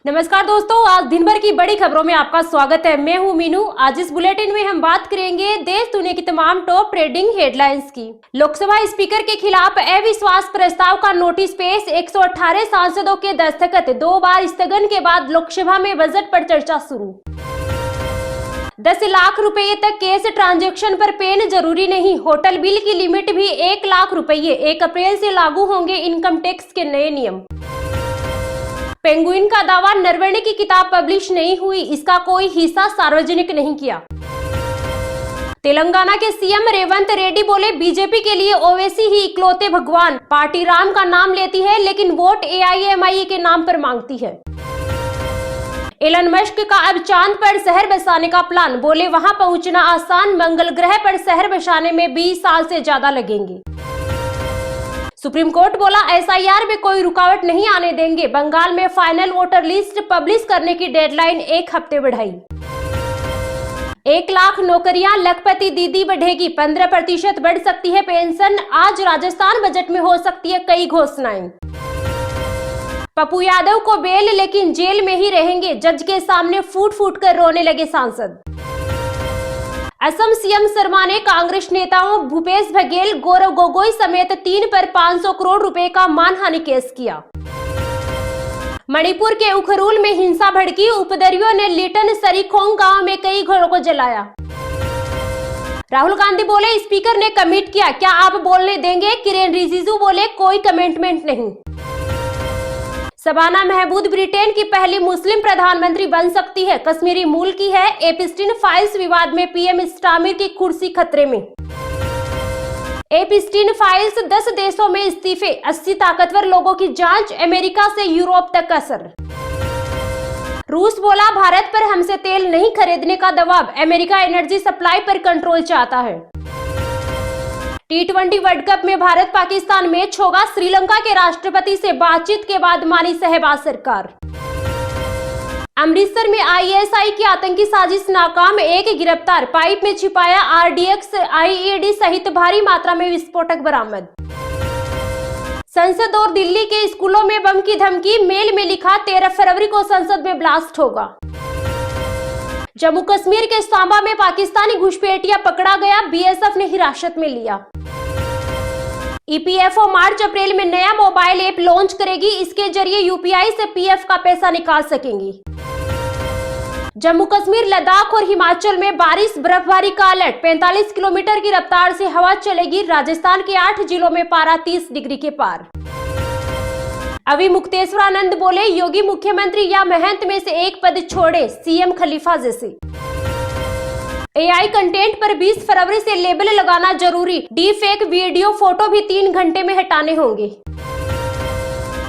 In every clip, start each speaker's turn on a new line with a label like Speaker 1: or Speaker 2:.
Speaker 1: नमस्कार दोस्तों, आज दिन भर की बड़ी खबरों में आपका स्वागत है। मैं हूं मीनू। आज इस बुलेटिन में हम बात करेंगे देश दुनिया की तमाम टॉप ट्रेंडिंग हेडलाइंस की। लोकसभा स्पीकर के खिलाफ अविश्वास प्रस्ताव का नोटिस पेश, 118 सांसदों के दस्तखत, 2 बार स्थगन के बाद लोकसभा में बजट पर चर्चा शुरू। 10 लाख रुपए तक कैश ट्रांजैक्शन पर पेन जरूरी नहीं, होटल बिल की लिमिट भी 1 लाख रुपए। 1 अप्रैल से लागू होंगे इनकम टैक्स के नए नियम। पेंगुइन का दावा, नरवणे की किताब पब्लिश नहीं हुई, इसका कोई हिस्सा सार्वजनिक नहीं किया। तेलंगाना के सीएम रेवंत रेड्डी बोले, बीजेपी के लिए ओवैसी ही इकलौते भगवान। पार्टी राम का नाम लेती है लेकिन वोट एआईएमआईएम के नाम पर मांगती है। एलन मस्क का अब चांद पर शहर बसाने का प्लान, बोले वहां पहुंचना आसान, मंगल ग्रह पर शहर बसाने में 20 साल से ज्यादा लगेंगे। सुप्रीम कोर्ट बोला, एसआईआर में कोई रुकावट नहीं आने देंगे। बंगाल में फाइनल वोटर लिस्ट पब्लिश करने की डेडलाइन 1 हफ्ते बढ़ाई। 1 लाख नौकरियां, लखपति दीदी बढ़ेगी, 15% बढ़ सकती है पेंशन। आज राजस्थान बजट में हो सकती है कई घोषणाएं। पप्पू यादव को बेल, लेकिन जेल में ही रहेंगे, जज के सामने फूट फूट कर रोने लगे सांसद। असम सीएम शर्मा ने कांग्रेस नेताओं भूपेश बघेल, गौरव गोगोई समेत 3 पर 500 करोड़ रुपए का मानहानि केस किया। मणिपुर के उखरुल में हिंसा भड़की, उपद्रवियों ने लिटन सरीखोंग गांव में कई घरों को जलाया। राहुल गांधी बोले, स्पीकर ने कमिट किया, क्या आप बोलने देंगे? किरेन रिजिजू बोले, कोई कमिटमेंट नहीं। शबाना महमूद ब्रिटेन की पहली मुस्लिम प्रधानमंत्री बन सकती है, कश्मीरी मूल की है। एपिस्टीन फाइल्स विवाद में पीएम स्टामिर की कुर्सी खतरे में। एपिस्टीन फाइल्स, 10 देशों में इस्तीफे, 80 ताकतवर लोगों की जांच, अमेरिका से यूरोप तक असर। रूस बोला, भारत पर हमसे तेल नहीं खरीदने का दबाव, अमेरिका एनर्जी सप्लाई पर कंट्रोल चाहता है। T20 वर्ल्ड कप में भारत पाकिस्तान मैच होगा, श्रीलंका के राष्ट्रपति से बातचीत के बाद मानी शहबाज सरकार। अमृतसर में आईएसआई की आतंकी साजिश नाकाम, 1 गिरफ्तार, पाइप में छिपाया आरडीएक्स, आईईडी सहित भारी मात्रा में विस्फोटक बरामद। संसद और दिल्ली के स्कूलों में बम की धमकी, मेल में लिखा 13 फरवरी को संसद में ब्लास्ट होगा। जम्मू कश्मीर के सांबा में पाकिस्तानी घुसपैठिया पकड़ा गया, बीएसएफ ने हिरासत में लिया। ईपीएफओ मार्च अप्रैल में नया मोबाइल ऐप लॉन्च करेगी, इसके जरिए यूपीआई से पीएफ का पैसा निकाल सकेंगी। जम्मू कश्मीर, लद्दाख और हिमाचल में बारिश बर्फबारी का अलर्ट, 45 किलोमीटर की रफ्तार से हवा चलेगी। राजस्थान के 8 जिलों में पारा 30 डिग्री के पार। अभी मुक्तेश्वरानंद बोले, योगी मुख्यमंत्री या महंत में से एक पद छोड़े, सीएम खलीफा जैसे। एआई कंटेंट पर 20 फरवरी से लेबल लगाना जरूरी, डीफेक वीडियो फोटो भी 3 घंटे में हटाने होंगे।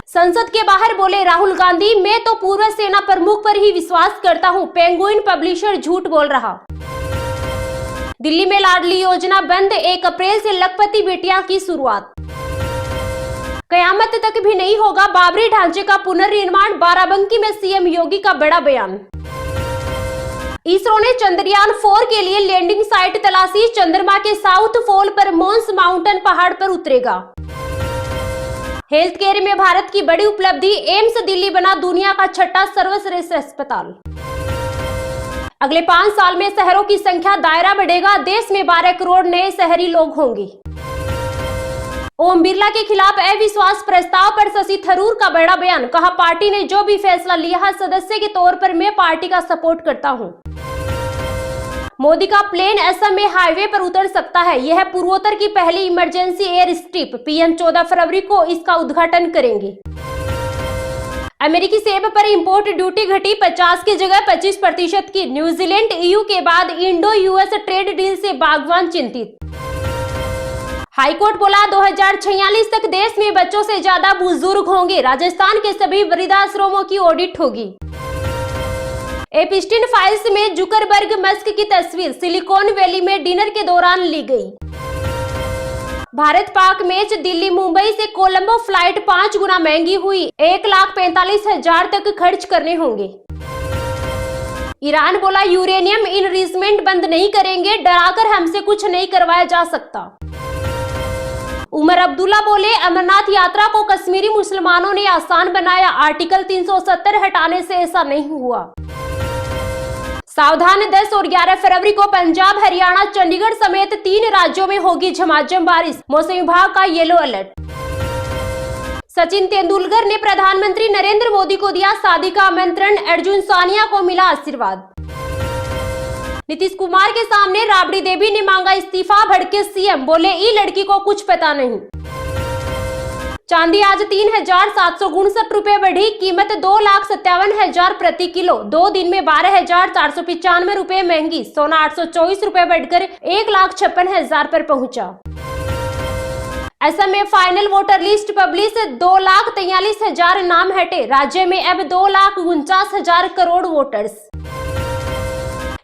Speaker 1: संसद के बाहर बोले राहुल गांधी, मैं तो पूर्व सेना प्रमुख पर ही विश्वास करता हूं, पेंगुइन पब्लिशर झूठ बोल रहा। दिल्ली में लाडली योजना बंद, 1 अप्रैल से लखपति बेटियां की शुरुआत। कयामत तक भी नहीं होगा बाबरी ढांचे का पुनर्निर्माण, बाराबंकी में सीएम योगी का बड़ा बयान। इसरो ने चंद्रयान 4 के लिए लैंडिंग साइट तलाशी, चंद्रमा के साउथ पोल पर मोन्स माउंटेन पहाड़ पर उतरेगा। हेल्थ केयर में भारत की बड़ी उपलब्धि, एम्स दिल्ली बना दुनिया का 6ठा सर्वश्रेष्ठ अस्पताल। अगले 5 साल में शहरों की संख्या दायरा बढ़ेगा, देश में 12 करोड़ नए शहरी लोग होंगे। ओम बिरला के खिलाफ अविश्वास प्रस्ताव पर शशि थरूर का बड़ा बयान, कहा पार्टी ने जो भी फैसला लिया है, सदस्य के तौर पर मैं पार्टी का सपोर्ट करता हूं। मोदी का प्लेन असम में हाईवे पर उतर सकता है, यह पूर्वोत्तर की पहली इमरजेंसी एयर स्ट्रिप, पीएम 14 फरवरी को इसका उद्घाटन करेंगे। अमेरिकी सेब पर इंपोर्ट ड्यूटी घटी, 50 की जगह 25% की। न्यूजीलैंड ईयू के बाद इंडो यूएस ट्रेड डील से बागवान चिंतित। हाईकोर्ट बोला, 2046 तक देश में बच्चों से ज्यादा बुजुर्ग होंगे, राजस्थान के सभी वृद्धाश्रमों की ऑडिट होगी। एपिस्टीन फाइल्स में जुकरबर्ग मस्क की तस्वीर सिलिकॉन वैली में डिनर के दौरान ली गई। भारत पाक मैच, दिल्ली मुंबई से कोलंबो फ्लाइट 5 गुना महंगी हुई, 1,45,000 तक खर्च करने होंगे। ईरान बोला, यूरेनियम इनरिचमेंट बंद नहीं करेंगे, डराकर हमसे कुछ नहीं करवाया जा सकता। उमर अब्दुल्ला बोले, अमरनाथ यात्रा को कश्मीरी मुसलमानों ने आसान बनाया, आर्टिकल 370 हटाने से ऐसा नहीं हुआ। सावधान 10 और 11 फरवरी को पंजाब, हरियाणा, चंडीगढ़ समेत 3 राज्यों में होगी झमाझम बारिश, मौसम विभाग का येलो अलर्ट। सचिन तेंदुलकर ने प्रधानमंत्री नरेंद्र मोदी को दिया शादी का आमंत्रण, अर्जुन सानिया को मिला आशीर्वाद। नीतीश कुमार के सामने राबड़ी देवी ने मांगा इस्तीफा, भड़के सीएम, बोले ई लड़की को कुछ पता नहीं। चांदी आज 3,759 रुपए बढ़ी, कीमत 2,57,000 प्रति किलो, 2 दिन में 12,495 रुपए महंगी। सोना 824 रुपए बढ़कर 1,56,000 पर पहुंचा। असम में फाइनल वोटर लिस्ट पब्लिश, 2,43,000 नाम हटे, राज्य में अब 2,49,000 करोड़ वोटर्स।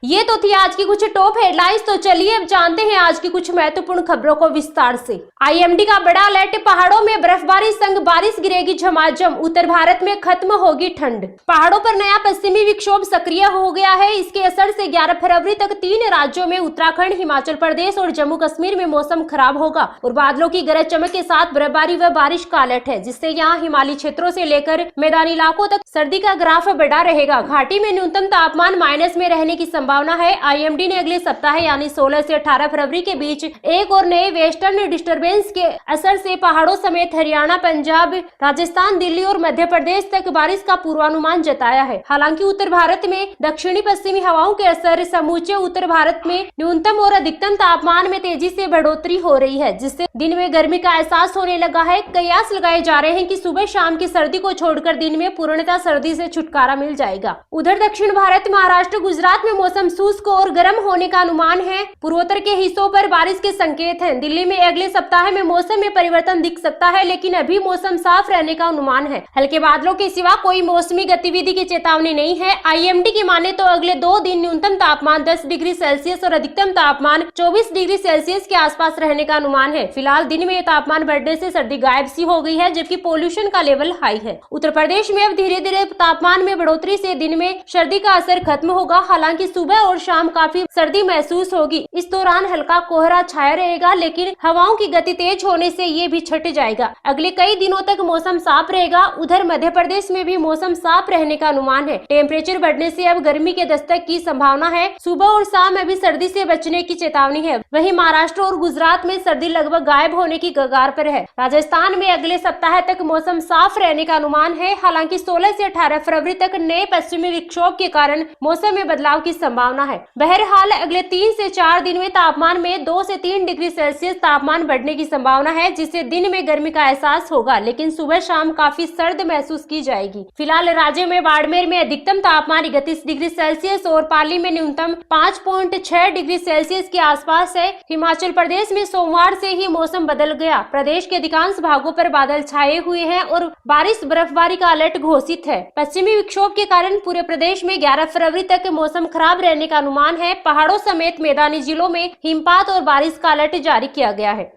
Speaker 1: ये तो थी आज की कुछ टॉप हेडलाइंस। तो चलिए अब जानते हैं आज की कुछ महत्वपूर्ण खबरों को विस्तार से। आईएमडी का बड़ा अलर्ट, पहाड़ों में बर्फबारी संग बारिश गिरेगी झमाझम, उत्तर भारत में खत्म होगी ठंड। पहाड़ों पर नया पश्चिमी विक्षोभ सक्रिय हो गया है। इसके असर से 11 फरवरी तक 3 राज्यों में उत्तराखंड, हिमाचल प्रदेश और जम्मू कश्मीर में मौसम खराब होगा और बादलों की गरज चमक के साथ बर्फबारी व बारिश का अलर्ट है, जिससे यहाँ हिमालयी क्षेत्रों से लेकर मैदानी इलाकों तक सर्दी का ग्राफ बढ़ा रहेगा। घाटी में न्यूनतम तापमान माइनस में रहने की संभावना है। आईएमडी ने अगले सप्ताह यानी 16 से 18 फरवरी के बीच एक और नए वेस्टर्न डिस्टर्बेंस के असर से पहाड़ों समेत हरियाणा, पंजाब, राजस्थान, दिल्ली और मध्य प्रदेश तक बारिश का पूर्वानुमान जताया है। हालांकि उत्तर भारत में दक्षिणी पश्चिमी हवाओं के असर समूचे उत्तर भारत में न्यूनतम और अधिकतम तापमान में तेजी से बढ़ोतरी हो रही है, जिससे दिन में गर्मी का एहसास होने लगा है। कयास लगाए जा रहे हैं कि सुबह शाम की सर्दी को छोड़कर दिन में पूर्णतः सर्दी से छुटकारा मिल जाएगा। उधर दक्षिण भारत, महाराष्ट्र, गुजरात में मौसम शुष्क और गर्म होने का अनुमान है। पूर्वोत्तर के हिस्सों पर बारिश के संकेत हैं। दिल्ली में अगले सप्ताह में मौसम में परिवर्तन दिख सकता है, लेकिन अभी मौसम साफ रहने का अनुमान है। हल्के बादलों के सिवा कोई मौसमी गतिविधि की चेतावनी नहीं है। आईएमडी की माने तो अगले 2 दिन न्यूनतम तापमान 10 डिग्री सेल्सियस और अधिकतम तापमान 24 डिग्री सेल्सियस के आसपास रहने का अनुमान है। फिलहाल दिन में तापमान बढ़ने से सर्दी गायब सी हो गई है, जबकि पोल्यूशन का लेवल हाई है। उत्तर प्रदेश में अब धीरे धीरे तापमान में बढ़ोतरी से दिन में सर्दी का असर खत्म होगा। हालांकि सुबह और शाम काफी सर्दी महसूस होगी। इस दौरान हल्का कोहरा छाया रहेगा, लेकिन हवाओं की गति तेज होने से ये भी छट जाएगा। अगले कई दिनों तक मौसम साफ रहेगा। उधर मध्य प्रदेश में भी मौसम साफ रहने का अनुमान है। टेम्परेचर बढ़ने से अब गर्मी के दस्तक की संभावना है। सुबह और शाम अभी सर्दी से बचने की चेतावनी है। वहीं महाराष्ट्र और गुजरात में सर्दी लगभग गायब होने की कगार पर है। राजस्थान में अगले सप्ताह तक मौसम साफ रहने का अनुमान है। हालांकि 16 से 18 फरवरी तक नए पश्चिमी विक्षोभ के कारण मौसम में बदलाव की संभावना है। बहरहाल अगले 3 से 4 दिन में तापमान में 2 से 3 डिग्री सेल्सियस तापमान बढ़ने की संभावना है, जिससे दिन में गर्मी का एहसास होगा, लेकिन सुबह शाम काफी सर्द महसूस की जाएगी। फिलहाल राज्य में बाड़मेर में अधिकतम तापमान 31 डिग्री सेल्सियस और पाली में न्यूनतम 5.6 डिग्री सेल्सियस के आसपास है। हिमाचल प्रदेश में सोमवार से ही मौसम बदल गया। प्रदेश के अधिकांश भागों पर बादल छाए हुए हैं और बारिश बर्फबारी का अलर्ट घोषित है। पश्चिमी विक्षोभ के कारण पूरे प्रदेश में 11 फरवरी तक मौसम खराब रहने का अनुमान है। पहाड़ों समेत मैदानी जिलों में हिमपात और बारिश का अलर्ट जारी किया गया है।